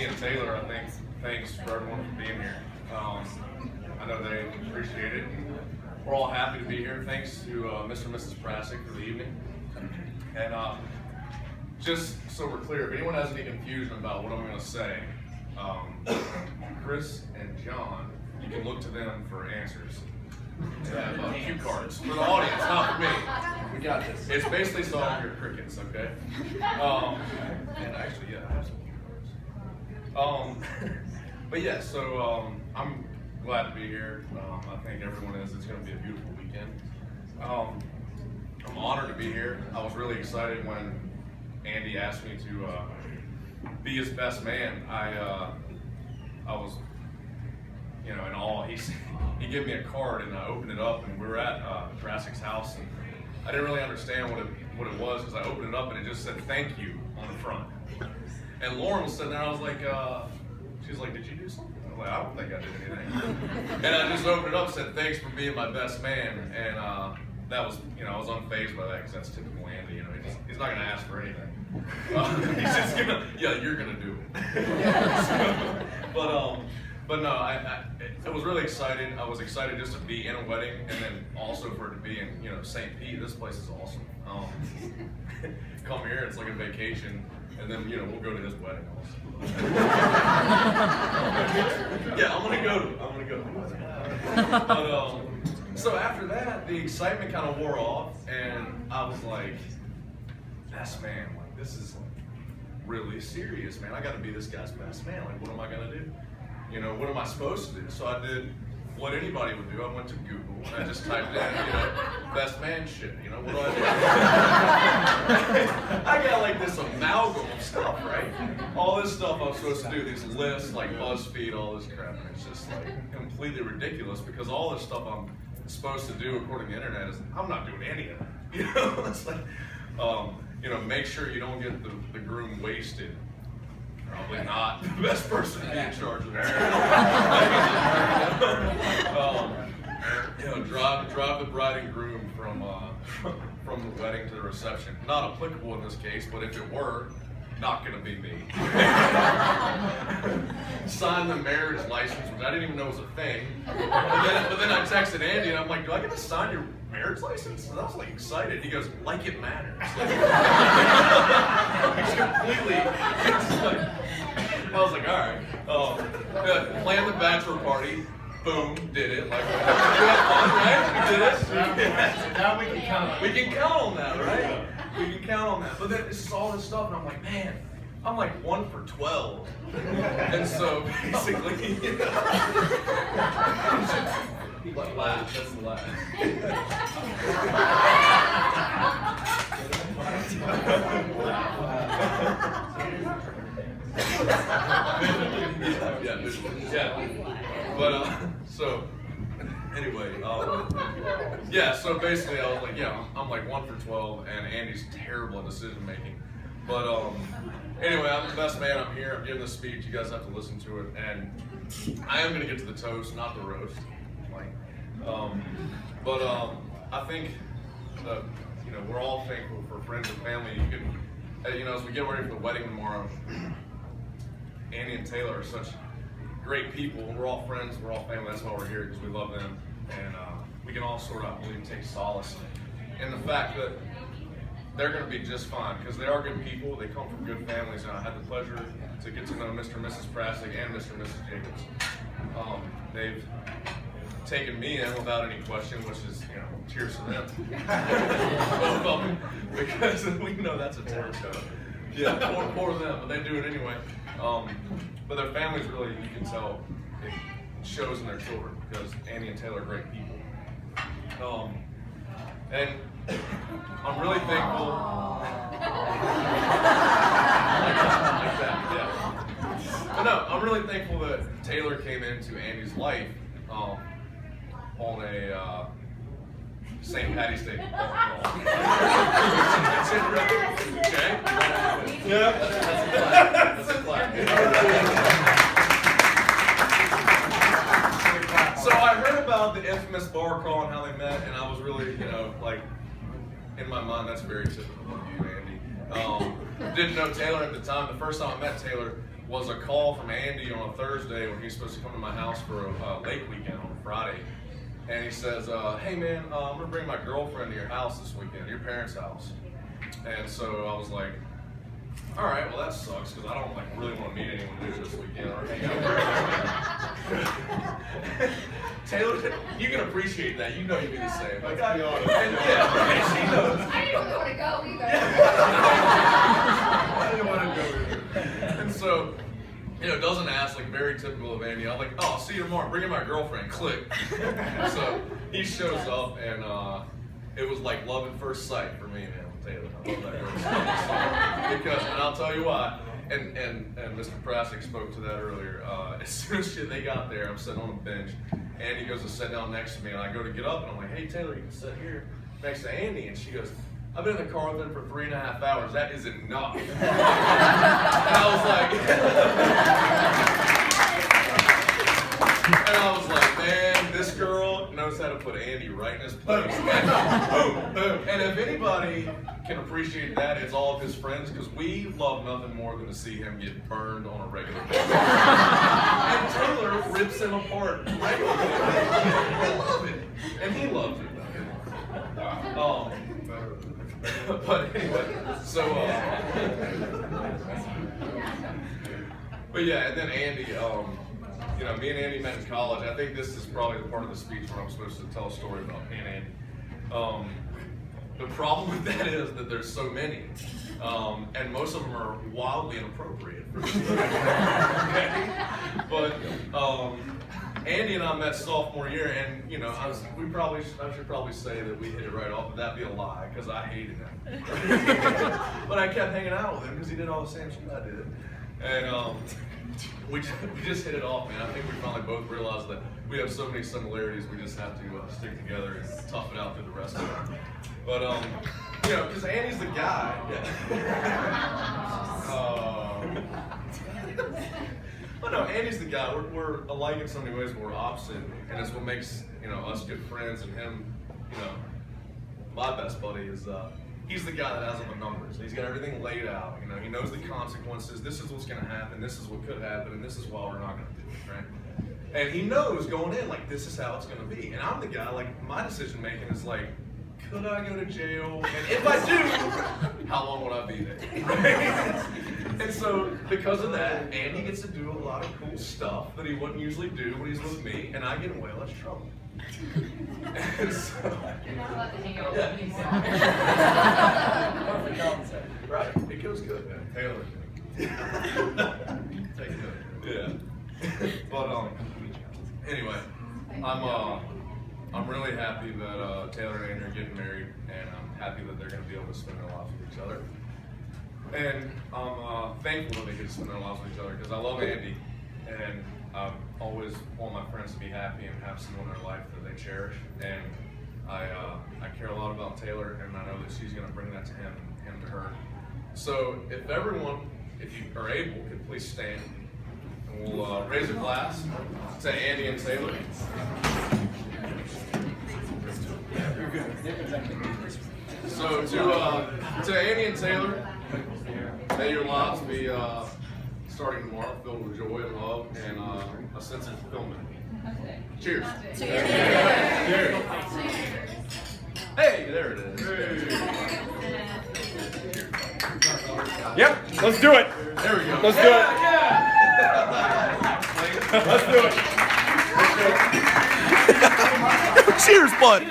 Andy and Taylor, I think, thanks for everyone for being here. I know they appreciate it. We're all happy to be here. Thanks to Mr. and Mrs. Prasick for the evening. And just so we're clear, if anyone has any confusion about what I'm going to say, Chris and John, you can look to them for answers. They have cue cards for the audience, not for me. We got this. It's basically solving your crickets, okay? And actually, yeah, I have some cue cards. But yeah, so I'm glad to be here. I think everyone is. It's going to be a beautiful weekend. I'm honored to be here. I was really excited when Andy asked me to be his best man. I was, in awe. He gave me a card and I opened it up, and we were at Prassick's house, and I didn't really understand what it was because I opened it up and it just said "thank you" on the front. And Lauren was sitting there. I was like, she's like, "Did you do something?" I was like, "I don't think I did anything." And I just opened it up and said, "Thanks for being my best man." And that was, I was unfazed by that because that's typical Andy. He's not gonna ask for anything. He's just gonna, yeah, you're gonna do it. But no, I was really excited. I was excited just to be in a wedding, and then also for it to be in, St. Pete. This place is awesome. Come here, it's like a vacation, and then we'll go to his wedding also. Yeah, I'm gonna go. But so after that, the excitement kind of wore off, and I was like, best man, like this is really serious, man. I got to be this guy's best man. Like, what am I gonna do? What am I supposed to do? So I did what anybody would do. I went to Google and I just typed in, best man shit. What do I do? I got like this amalgam of stuff, right? All this stuff I'm supposed to do, these lists like BuzzFeed, all this crap, and it's just like completely ridiculous because all this stuff I'm supposed to do according to the internet is I'm not doing any of it. It's like, make sure you don't get the groom wasted. Probably not the best person to be in charge of that. Drive the bride and groom from the wedding to the reception. Not applicable in this case, but if it were, not going to be me. Sign the marriage license, which I didn't even know was a thing. But then I texted Andy and I'm like, do I get to sign your marriage license? And I was like excited. He goes, like it matters. It's like, I was like, all right. Planned the bachelor party. Boom, did it. Like, we had fun, right? We did it. Now we can count on it. We can count on that, right? We can count on that. But then it's just all this stuff, and I'm like, man, I'm like 1 for 12. And so basically, laugh. That's the laugh. Yeah. But so anyway, so basically I was like, yeah, I'm like 1 for 12, and Andy's terrible at decision making. But anyway, I'm the best man. I'm here. I'm giving this speech. You guys have to listen to it, and I am going to get to the toast, not the roast. I think that we're all thankful for friends and family. You can, as we get ready for the wedding tomorrow, Andy and Taylor are such great people. We're all friends. We're all family. That's why we're here, because we love them, and we can all sort of, I believe, take solace in the fact that they're going to be just fine, because they are good people. They come from good families, and I had the pleasure to get to know Mr. and Mrs. Prasick and Mr. and Mrs. Jacobs. They've taken me in without any question, which is, cheers to them. Both of them, because we know that's a terror show. Yeah, poor them, but they do it anyway. But their families really, you can tell, it shows in their children, because Andy and Taylor are great people. And I'm really thankful. Like that, yeah. But no, I'm really thankful that Taylor came into Andy's life on a St. Patty's Day phone call. Okay? Yeah. That's a clap. So I heard about the infamous bar crawl and how they met, and I was really, in my mind, that's very typical of you, Andy. Didn't know Taylor at the time. The first time I met Taylor, was a call from Andy on a Thursday when he's supposed to come to my house for a lake weekend on a Friday. And he says, hey man, I'm gonna bring my girlfriend to your house this weekend, your parents' house. And so I was like, all right, well that sucks because I don't like really want to meet anyone new this weekend or hang out. Taylor, you can appreciate that. You know you'd be the same. Like, yeah, she knows. I didn't really want to go either. I didn't want to go either. And so, doesn't ask, like very typical of Andy. I'm like, oh, I'll see you tomorrow. Bring in my girlfriend. Click. So he shows up, and it was like love at first sight for me, man. With Taylor, I love that girl because, and I'll tell you why. And Mr. Prasick spoke to that earlier. As soon as they got there, I'm sitting on a bench. Andy goes to sit down next to me, and I go to get up, and I'm like, hey Taylor, you can sit here next to Andy. And she goes, I've been in the car with him for 3.5 hours. That is enough. And I was like, man, this girl knows how to put Andy right in his place. Boom, boom. And if anybody can appreciate that, it's all of his friends, because we love nothing more than to see him get burned on a regular basis. And Taylor rips him apart regularly. We love it. And he loves it. But anyway, so, but yeah, and then Andy, me and Andy met in college. I think this is probably the part of the speech where I'm supposed to tell a story about me and Andy. The problem with that is that there's so many, and most of them are wildly inappropriate. Okay? But Andy and I met sophomore year, and I should probably say that we hit it right off, but that'd be a lie because I hated him. But I kept hanging out with him because he did all the same shit I did, and we just hit it off, man. I think we finally both realized that we have so many similarities. We just have to stick together and tough it out through the rest of it. But because Andy's the guy. Well, no, Andy's the guy. We're alike in so many ways, but we're opposite, and it's what makes us good friends. And him, my best buddy is he's the guy that has all the numbers. He's got everything laid out. He knows the consequences. This is what's going to happen. This is what could happen, and this is why we're not going to do it, right? And he knows going in, like, this is how it's going to be. And I'm the guy, like, my decision making is like, could I go to jail? And if I do, how long would I be there? And so, because of that, Andy gets to do a lot of cool stuff that he wouldn't usually do when he's with me, and I get in way less trouble. And so, You're not allowed to hang out with me anymore. right, it goes good, man. Taylor. Take it. Yeah. But anyway, I'm really happy that Taylor and Andy are getting married, and I'm happy that they're going to be able to spend their lives with each other. And I'm thankful that they get to spend their lives with each other because I love Andy, and I always want my friends to be happy and have someone in their life that they cherish. And I care a lot about Taylor, and I know that she's going to bring that to him and him to her. So if everyone, if you are able, could please stand. We'll raise a glass to Andy and Taylor. So to Andy and Taylor, may your lives be starting tomorrow filled with joy and love and a sense of fulfillment. Cheers. Cheers. Hey, there it is. Yep, let's do it. There we go. Let's do it. Let's do it. Cheers, bud.